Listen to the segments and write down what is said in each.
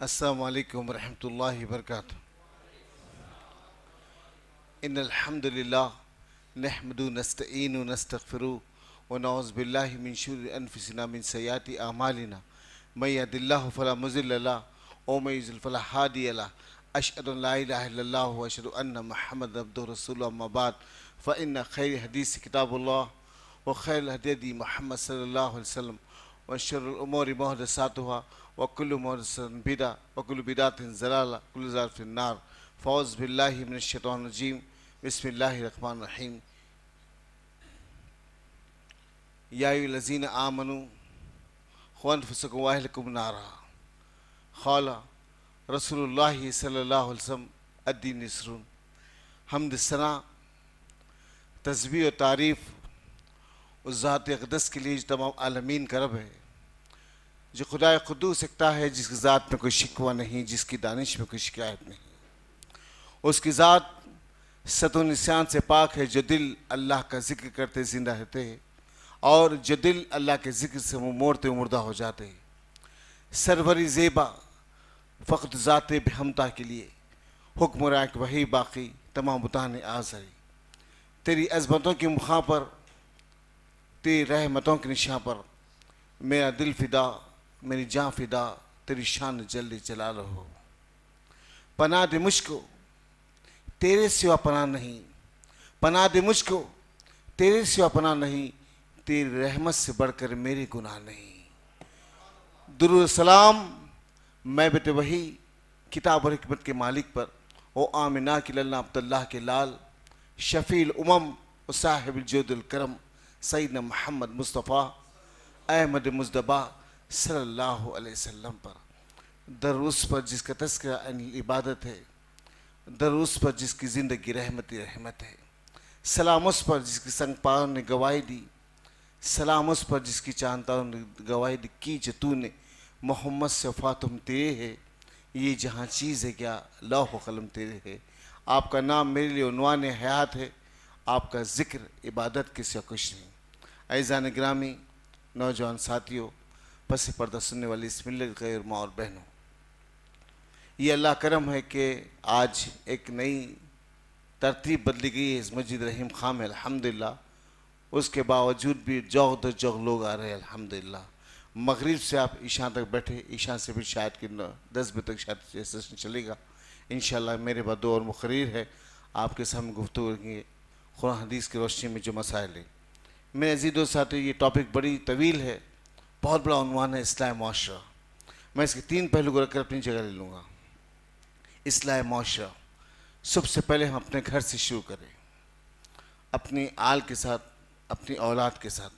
अस्सलामु अलैकुम वरहमतुल्लाहि वबरकातुहू। इन्नल हम्दुलिल्लाह नहमदुहु नस्तईनु नस्तगफिरुहु व नऊज़ु बिल्लाहि मिन शुरूरि अनफुसिना मिन सय्यिआति अमालिना मय यहदिल्लाहु फला मुज़िल्ल लहु व मय युज़्लिल फला हादिय लहु। अशहदु अन ला इलाहा इल्लल्लाह व अशहदु अन्ना मुहम्मदन अब्दुहु व रसूलुहु। अम्मा बाद फ़इन्न खैर हदीस किताबुल्लाह व खैरुल हदी मुहम्मद सल्लल्लाहु अलैहि वसल्लम व शर्रुल उमूरि मुहदसातुहा व कुल्लु मुहदसतिन बिदअ व कुल्लु बिदअतिन ज़लाला व कुल्लु ज़लालतिन फ़िन्नार। फ़ऊज़ु बिल्लाहि मिनश शैतानिर रजीम। बिस्मिल्लाहिर रहमानिर रहीम। या अय्युहल्लज़ीना आमनू क़ू अनफुसकुम व अहलिकुम नारा। क़ाला रसूलुल्लाहि सल्लल्लाहु अलैहि वसल्लम अद्दीन युस्रुन। हम्द सना तस्बीह और तारीफ़ उस ज़ात अक़दस के लिए जो तमाम आलमीन का रब है, जो खुदा क़ुद्दूस एकता है, जिसकी ज़ात में कोई शिकवा नहीं, जिसकी दानिश में कोई शिकायत नहीं। उसकी ज़ात सतो निशान से पाक है, जो दिल अल्लाह का ज़िक्र करते ज़िंदा रहते हैं और जो दिल अल्लाह के ज़िक्र से मुँह मोड़ते मुर्दा हो जाते हैं। सरवरी ज़ेबा फ़क़्त ज़ात बेहमता के लिए हुक्म राक वही बाकी तमाम बुतान आज़री। तेरी अज़मतों की मुखा पर, तेरी रहमतों के निशान पर मेरा दिल फ़िदा, मेरी जान फ़िदा, तेरी शान जल्दी चला रहो। पनाह दे मुझको तेरे सिवा पनाह नहीं, पनाह दे मुझको तेरे सिवा पनाह नहीं, तेरी रहमत से बढ़कर मेरे गुनाह नहीं। दुरूद सलाम मैं बेटे वही किताब और हिकमत के मालिक पर, ओ आमिना की लल्ला अब्दुल्लाह के लाल, शफ़ील उमम व साहिबुल जूदुल करम सैयदना मोहम्मद मुस्तफ़ा अहमद मुज़्तबा सल्लल्लाहु अलैहि वसल्लम पर। दरूस पर जिसका तज़किरा इबादत है, दरूस पर जिसकी ज़िंदगी रहमत ही रहमत है। सलाम उस पर जिसकी संगपारों ने गवाही दी, सलाम उस पर जिसकी चांतारों ने गवाही दी की जो तूने मोहम्मद से वफ़ा तुम तेरे है, ये जहाँ चीज़ है क्या लौह कलम तेरे है। आपका नाम मेरे लिए उन्वान हयात है, आपका ज़िक्र इबादत के सिवा कुछ नहीं। ऐज़ान ग्रामी, नौजवान साथियों, पस पर्दा सुनने वाली इस मिल्लत के माँ और बहनों, ये अल्लाह करम है कि आज एक नई तरतीब बदली गई है इस मस्जिद रहीम खां में अल्हम्दुलिल्लाह। उसके बावजूद भी जौग दर जौग लोग आ रहे हैं अल्हम्दुलिल्लाह। मगरिब से आप ईशा तक बैठे, ईशा से भी शायद कि 10 बजे तक शायद ये सेशन चलेगा इंशाअल्लाह। मेरे बाद दो और मुक़र्रिर है आपके सामने गुफ्तगू करेंगे कुरान हदीस की रोशनी में जो मसाइल है। मेरे अज़ीज़ साथी, ये टॉपिक बड़ी तवील है, बहुत बड़ा उन्वान है इस्लाह मुआशरा। मैं इसके 3 पहलू को रखकर अपनी जगह ले लूँगा। इस्लाह मुआशरा, सबसे पहले हम अपने घर से शुरू करें, अपनी आल के साथ, अपनी औलाद के साथ।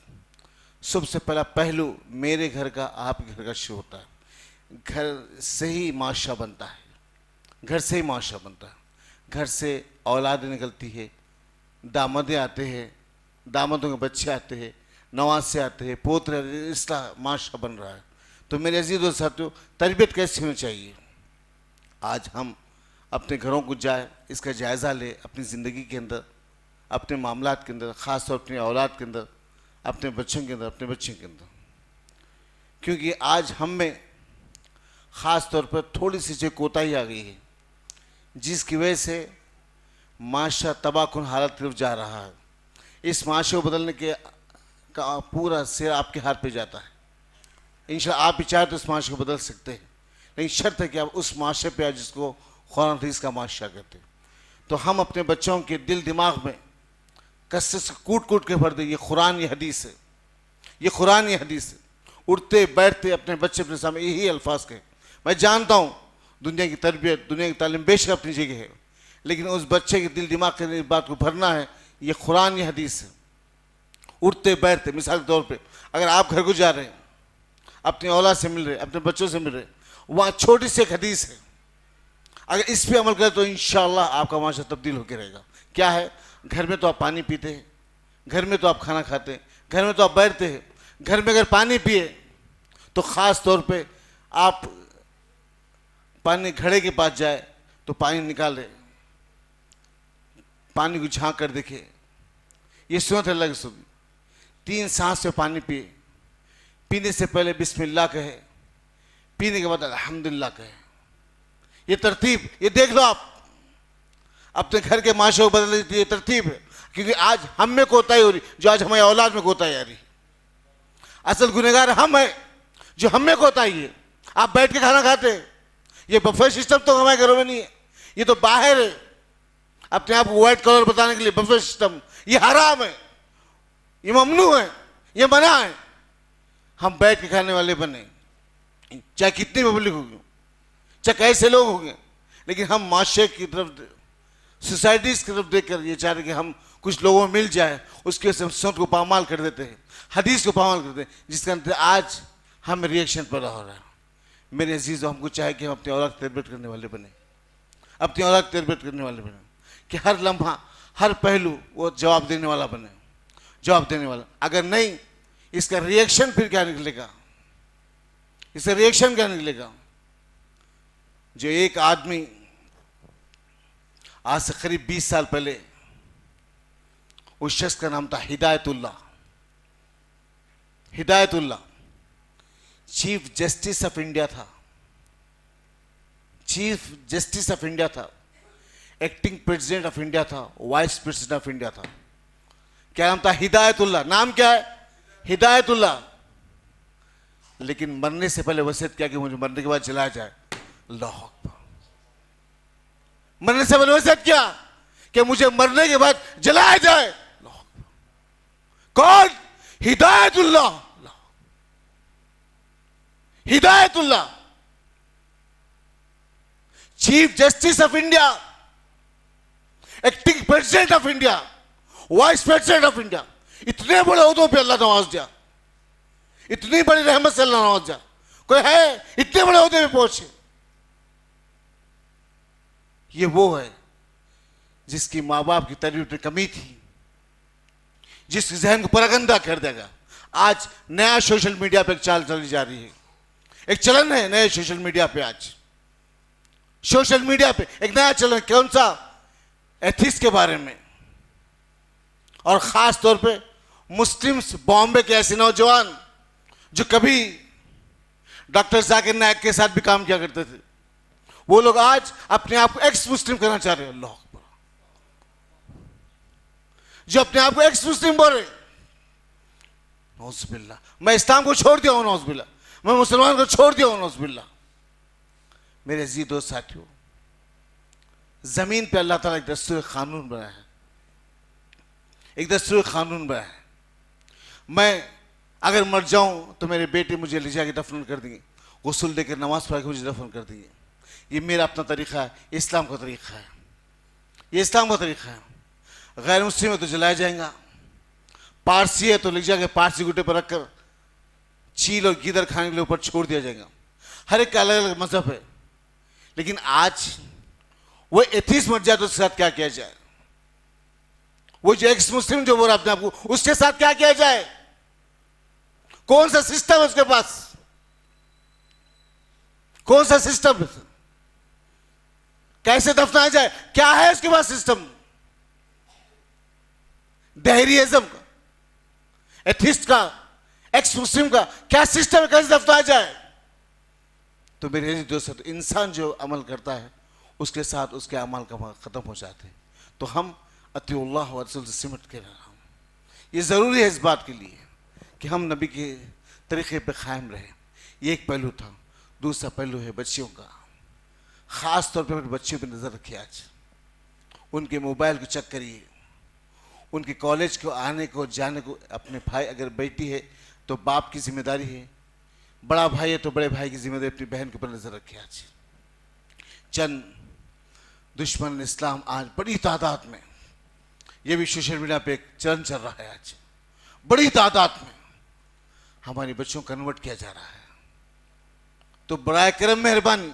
सबसे पहला पहलू मेरे घर का, आपके घर का शुरू होता है। घर से ही माशरा बनता है, घर से ही माशरा बनता है। घर से औलाद निकलती है, दामादे आते हैं, दामादों के बच्चे आते हैं, नवासे आते हैं, पोतरे, इसका माशरा बन रहा है। तो मेरे अज़ीज़ साथियों, तरबियत कैसी होनी चाहिए? आज हम अपने घरों को जाए, इसका जायज़ा ले, अपनी ज़िंदगी के अंदर, अपने मामलात के अंदर, ख़ास तौर अपनी औलाद के अंदर, अपने बच्चों के अंदर, अपने बच्चों के अंदर। क्योंकि आज हम में ख़ास तौर पर थोड़ी सी जो कोताही आ गई है, जिसकी वजह से माशरा तबाहकुन हालत की तरफ जा रहा है। इस माशरे को बदलने के का पूरा सिर आपके हाथ पे जाता है। इंशाअल्लाह आप भी चाहे तो इस माशरे को बदल सकते हैं, लेकिन शर्त है कि आप उस माशरे पे आए जिसको कुरान हदीस का माशरा कहते हैं। तो हम अपने बच्चों के दिल दिमाग में कसरत से कूट कूट के भर दें, ये कुरान ये हदीस है, ये कुरान ये हदीस है। उठते बैठते अपने बच्चे अपने सामने यही अल्फाज कहे। मैं जानता हूँ दुनिया की तरबियत, दुनिया की तालीम बेशक अपनी जगह है, लेकिन उस बच्चे के दिल दिमाग के इस बात को भरना है, ये कुरान ये हदीस है। उठते बैठते, मिसाल के तौर पे अगर आप घर को जा रहे हैं, अपनी औलाद से मिल रहे, अपने बच्चों से मिल रहे, वहाँ छोटी सी एक हदीस है, अगर इस पे अमल करें तो इंशाअल्लाह आपका माशरा तब्दील होकर रहेगा। क्या है? घर में तो आप पानी पीते हैं, घर में तो आप खाना खाते हैं, घर में तो आप बैठते हैं, घर में अगर पानी पिए तो ख़ास तौर पे आप पानी घड़े के पास जाए तो पानी निकाले, पानी को झांक कर देखे, ये सुन्नत अल्लाह की सुनी। 3 सांस से पानी पिए, पीने से पहले बिस्मिल्लाह कहे, पीने के बाद अल्हम्दुलिल्लाह कहे। ये तरतीब, ये देख लो आप अपने घर के माशरे को बदल देती है, ये तरतीब है। क्योंकि आज हम में कोताही हो रही, जो आज हमारी औलाद में कोताही आ रही। असल गुनहगार हम हैं जो हम में कोताही है। आप बैठ के खाना खाते हैं, ये बफे सिस्टम तो हमारे घरों में नहीं है, ये तो बाहर है, अपने आप को व्हाइट कलर बताने के लिए बफे सिस्टम। ये हराम है, ये ममनू है, ये मना है। हम बैठ के खाने वाले बने, चाहे कितनी पब्लिक होगी, चाहे कैसे लोग होंगे, लेकिन हम माशरे की तरफ, सोसाइटीज की तरफ देखकर ये चाह रहे कि हम कुछ लोगों में मिल जाए, उसके वजह से हम सुन्नत को पामाल कर देते हैं, हदीस को पामाल करते हैं, जिसके अंदर आज हमें रिएक्शन पैदा हो रहा है। मेरे अजीज़, हमको चाहे कि हम अपनी औलाद तरबियत करने वाले बने, अपनी औलाद तरबियत करने वाले बने, कि हर लम्हा, हर पहलू वो जवाब देने वाला बने, जवाब देने वाला। अगर नहीं, इसका रिएक्शन फिर क्या निकलेगा? इसका रिएक्शन क्या निकलेगा? जो एक आदमी आज से करीब 20 साल पहले, उस शख्स का नाम था Hidayatullah. Hidayatullah chief justice of India था, चीफ जस्टिस ऑफ इंडिया था, एक्टिंग प्रेसिडेंट ऑफ इंडिया था, वाइस प्रेसिडेंट ऑफ इंडिया था। क्या नाम था? हिदायतुल्लाह। नाम क्या है? हिदायतुल्लाह। लेकिन मरने से पहले वसीयत किया कि मुझे मरने के बाद जलाया जाए। अल्लाह अकबर। मरने से पहले वसीयत किया कि मुझे मरने के बाद जलाया जाए। कौन? Hidayatullah. Hidayatullah chief justice of India, acting president of India, vice president of India. इतने बड़े ओहदों पे अल्लाह नवाज दिया, इतनी बड़ी रहमत से अल्लाह नवाज दिया। कोई है इतने बड़े ओहदे पे पहुंचे? ये वो है जिसकी माँ बाप की तरबियत में कमी थी, जिसके जहन को परगंदा कर देगा। आज नया सोशल मीडिया पे एक चाल चली जा रही है, एक चलन है नए सोशल मीडिया पे। आज सोशल मीडिया पे एक नया चलन, कौन सा? एथिस्ट के बारे में, और खास तौर पे मुस्लिम्स बॉम्बे के ऐसे नौजवान जो कभी डॉक्टर जाकिर नायक के साथ भी काम किया करते थे, वो लोग आज अपने आप को एक्स मुस्लिम करना चाह रहे हैं। अल्लाह अकबर। जो अपने आप को एक्स मुस्लिम बोल रहे, नौज़ुबिल्लाह। मैं इस्लाम को छोड़ दिया हूं, नौज़ुबिल्लाह। मैं मुसलमान को छोड़ दिया हूं, नौज़ुबिल्लाह। मेरे अजीज दोस्त साथियों, जमीन पे अल्लाह ताला एक दस्तूर कानून बनाया है, एक दस्तूर कानून बनाया है। मैं अगर मर जाऊं तो मेरे बेटे मुझे ले जाके दफन कर देंगे, गुस्ल देकर नमाज पढ़ा के मुझे दफन कर देंगे। ये मेरा अपना तरीका है, इस्लाम का तरीका है, ये इस्लाम का तरीका है। गैर मुस्लिम है तो जलाया जाएगा, पारसी है तो ले जाके पारसी गुटे पर रखकर चील और गीदड़ खाने के लिए ऊपर छोड़ दिया जाएगा। हर एक का अलग अलग मजहब है। लेकिन आज वो एथिस्ट मर जाए तो उसके साथ क्या किया जाए? वो जो एक्स मुस्लिम जो बोल रहा अपने आप को, उसके साथ क्या किया जाए? कौन सा सिस्टम है उसके पास? कौन सा सिस्टम है? कैसे दफनाया जाए? क्या है उसके पास सिस्टम? दहरियज़म का, एथिस्ट का, एक्स मुस्लिम का क्या सिस्टम है? कैसे दफनाया जाए? तो मेरे दोस्तों, इंसान जो अमल करता है उसके साथ उसके अमल का खत्म हो जाते हैं। तो हम अतिउल्लाह व रसूल से सिमट के रहा। ये ज़रूरी है इस बात के लिए कि हम नबी के तरीक़े पे कायम रहे। ये एक पहलू था। दूसरा पहलू है बच्चियों का। ख़ास तौर पे बच्चियों पर नज़र रखिए। आज उनके मोबाइल को चेक करिए, उनके कॉलेज को आने को जाने को। अपने भाई अगर बेटी है तो बाप की जिम्मेदारी है, बड़ा भाई है तो बड़े भाई की जिम्मेदारी। अपनी बहन के ऊपर नज़र रखिए। आज चंद दुश्मन इस्लाम आज बड़ी तादाद में, ये भी सोशल मीडिया पे एक चलन चल रहा है, आज बड़ी तादाद में हमारे बच्चों को कन्वर्ट किया जा रहा है। तो बराए करम मेहरबानी,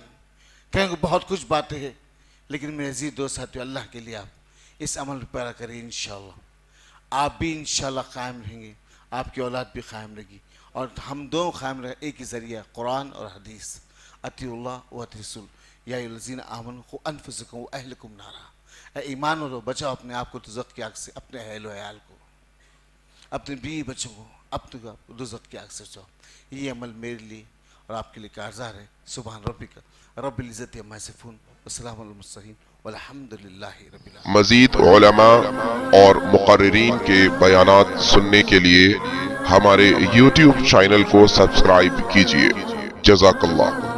कहेंगे बहुत कुछ बातें हैं, लेकिन मेरे अजीज दोस्त साथियों, अल्लाह के लिए आप इस अमल पर पैरा करें। इंशाअल्लाह आप भी इंशाअल्लाह कायम रहेंगे, आपकी औलाद भी कायम रहेगी, और हम दोनों कायम रहे एक ही जरिया कुरान और हदीस। अतिउल्लाह व अतिरसूल या अय्युहल्लज़ीना आमनू क़ू अनफुसकुम व अहलिकुम नारा। ईमान वालों, बचाओ अपने आप को दोज़ख की आग से, अपने अहल व अयाल को, अपने बीवी बच्चों को अपने दोज़ख की आग से बचाओ। ये अमल मेरे लिए और आपके लिए कारगर है। सुभान रब्बिका रब्बिल इज़्ज़ति अम्मा यसिफ़ून व सलामुन अलल मुरसलीन वल्हम्दुलिल्लाहि रब्बिल आलमीन। मज़ीद उलमा और मुक़र्रिरीन के बयानात सुनने के लिए हमारे YouTube चैनल को सब्सक्राइब कीजिए। जज़ाकल्लाह।